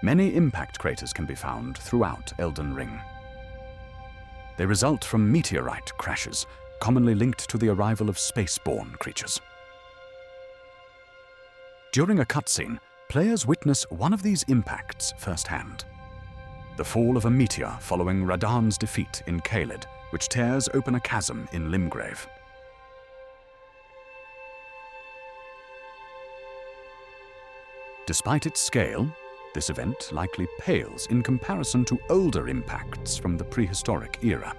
Many impact craters can be found throughout Elden Ring. They result from meteorite crashes, commonly linked to the arrival of space-borne creatures. During a cutscene, players witness one of these impacts firsthand. The fall of a meteor following Radahn's defeat in Caelid, which tears open a chasm in Limgrave. Despite its scale, this event likely pales in comparison to older impacts from the prehistoric era.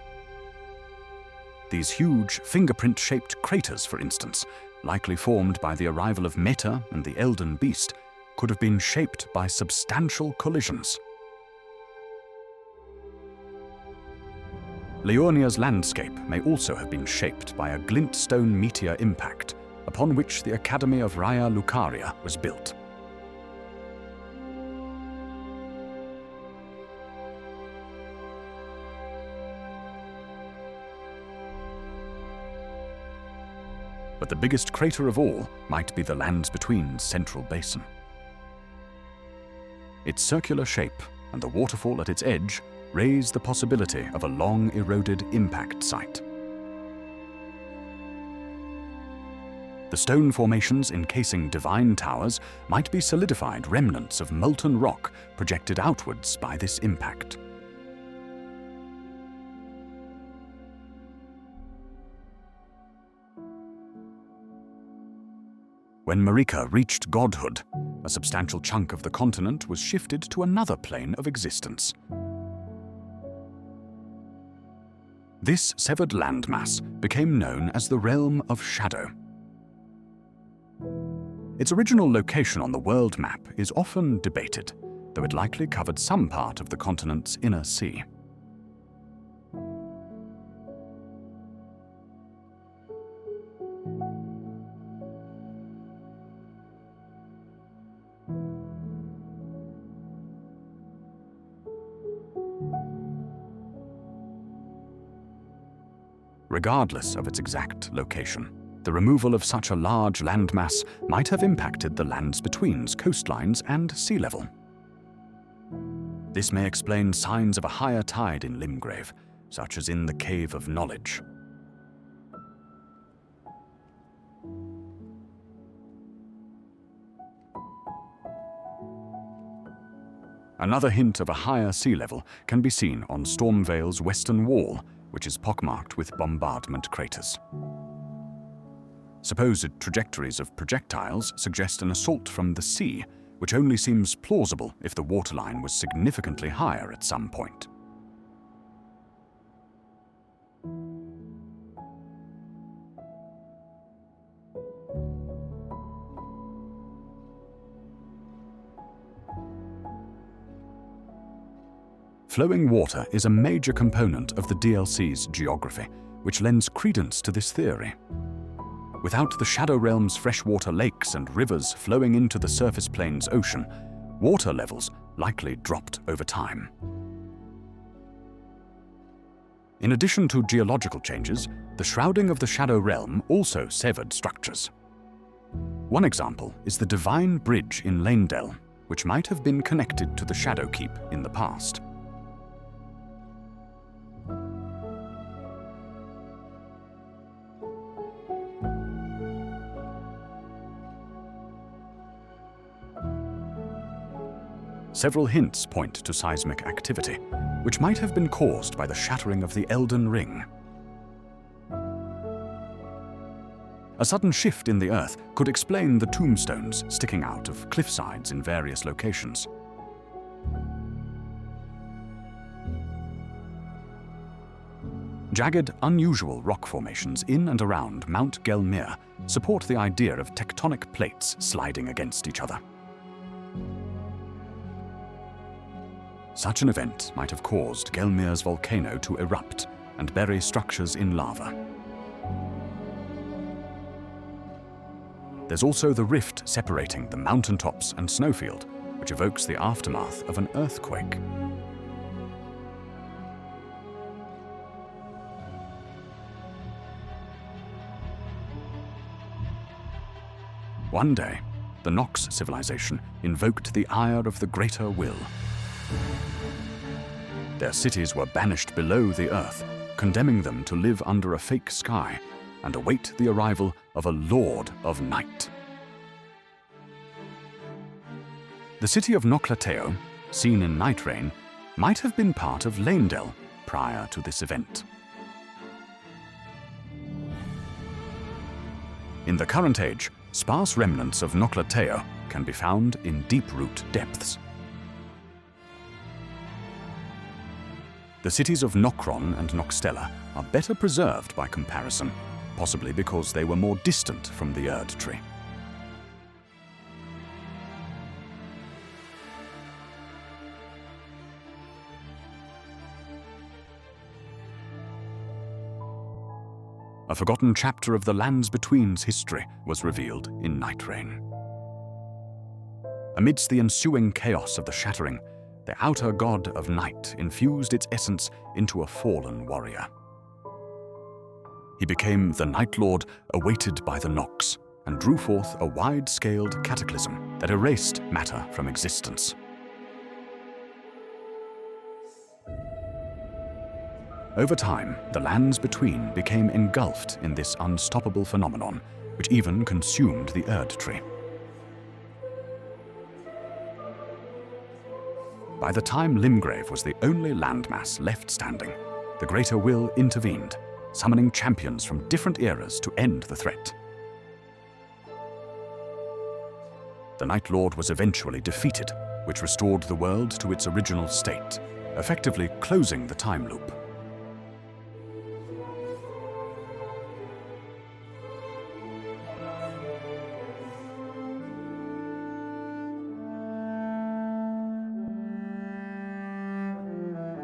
These huge, fingerprint-shaped craters, for instance, likely formed by the arrival of Meta and the Elden Beast, could have been shaped by substantial collisions. Liurnia's landscape may also have been shaped by a glintstone meteor impact, upon which the Academy of Raya Lucaria was built. But the biggest crater of all might be the Lands Between's central basin. Its circular shape and the waterfall at its edge raise the possibility of a long-eroded impact site. The stone formations encasing divine towers might be solidified remnants of molten rock projected outwards by this impact. When Marika reached godhood, a substantial chunk of the continent was shifted to another plane of existence. This severed landmass became known as the Realm of Shadow. Its original location on the world map is often debated, though it likely covered some part of the continent's inner sea. Regardless of its exact location, the removal of such a large landmass might have impacted the Lands Between's coastlines and sea level. This may explain signs of a higher tide in Limgrave, such as in the Cave of Knowledge. Another hint of a higher sea level can be seen on Stormvale's western wall, which is pockmarked with bombardment craters. Supposed trajectories of projectiles suggest an assault from the sea, which only seems plausible if the waterline was significantly higher at some point. Flowing water is a major component of the DLC's geography, which lends credence to this theory. Without the Shadow Realm's freshwater lakes and rivers flowing into the surface plane's ocean, water levels likely dropped over time. In addition to geological changes, the shrouding of the Shadow Realm also severed structures. One example is the Divine Bridge in Lanedell, which might have been connected to the Shadow Keep in the past. Several hints point to seismic activity, which might have been caused by the shattering of the Elden Ring. A sudden shift in the earth could explain the tombstones sticking out of cliffsides in various locations. Jagged, unusual rock formations in and around Mount Gelmir support the idea of tectonic plates sliding against each other. Such an event might have caused Gelmir's volcano to erupt and bury structures in lava. There's also the rift separating the mountaintops and snowfield, which evokes the aftermath of an earthquake. One day, the Nox civilization invoked the ire of the Greater Will. Their cities were banished below the earth, condemning them to live under a fake sky and await the arrival of a Lord of Night. The city of Noclateo, seen in Night Rain, might have been part of Leyndell prior to this event. In the current age, sparse remnants of Noclateo can be found in deep-root depths. The cities of Nokron and Nokstella are better preserved by comparison, possibly because they were more distant from the Erd Tree. A forgotten chapter of the Lands Between's history was revealed in Night Rain. Amidst the ensuing chaos of the Shattering, the outer god of night infused its essence into a fallen warrior. He became the Nightlord awaited by the Nox, and drew forth a wide-scaled cataclysm that erased matter from existence. Over time, the Lands Between became engulfed in this unstoppable phenomenon, which even consumed the Erd Tree. By the time Limgrave was the only landmass left standing, the Greater Will intervened, summoning champions from different eras to end the threat. The Nightlord was eventually defeated, which restored the world to its original state, effectively closing the time loop.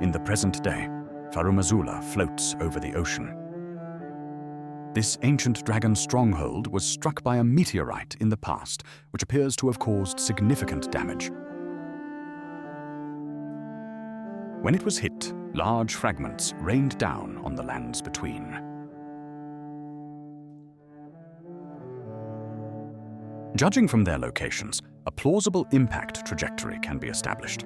In the present day, Farum Azula floats over the ocean. This ancient dragon stronghold was struck by a meteorite in the past, which appears to have caused significant damage. When it was hit, large fragments rained down on the Lands Between. Judging from their locations, a plausible impact trajectory can be established.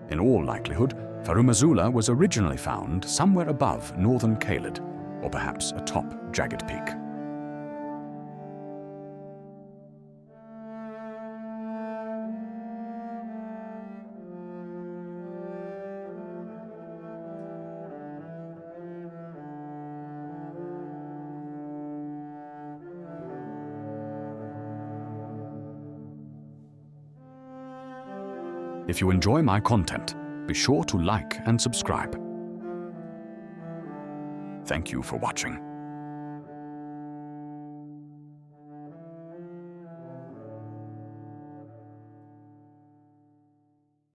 In all likelihood, Farum Azula was originally found somewhere above northern Caelid, or perhaps atop Jagged Peak. If you enjoy my content, be sure to like and subscribe. Thank you for watching.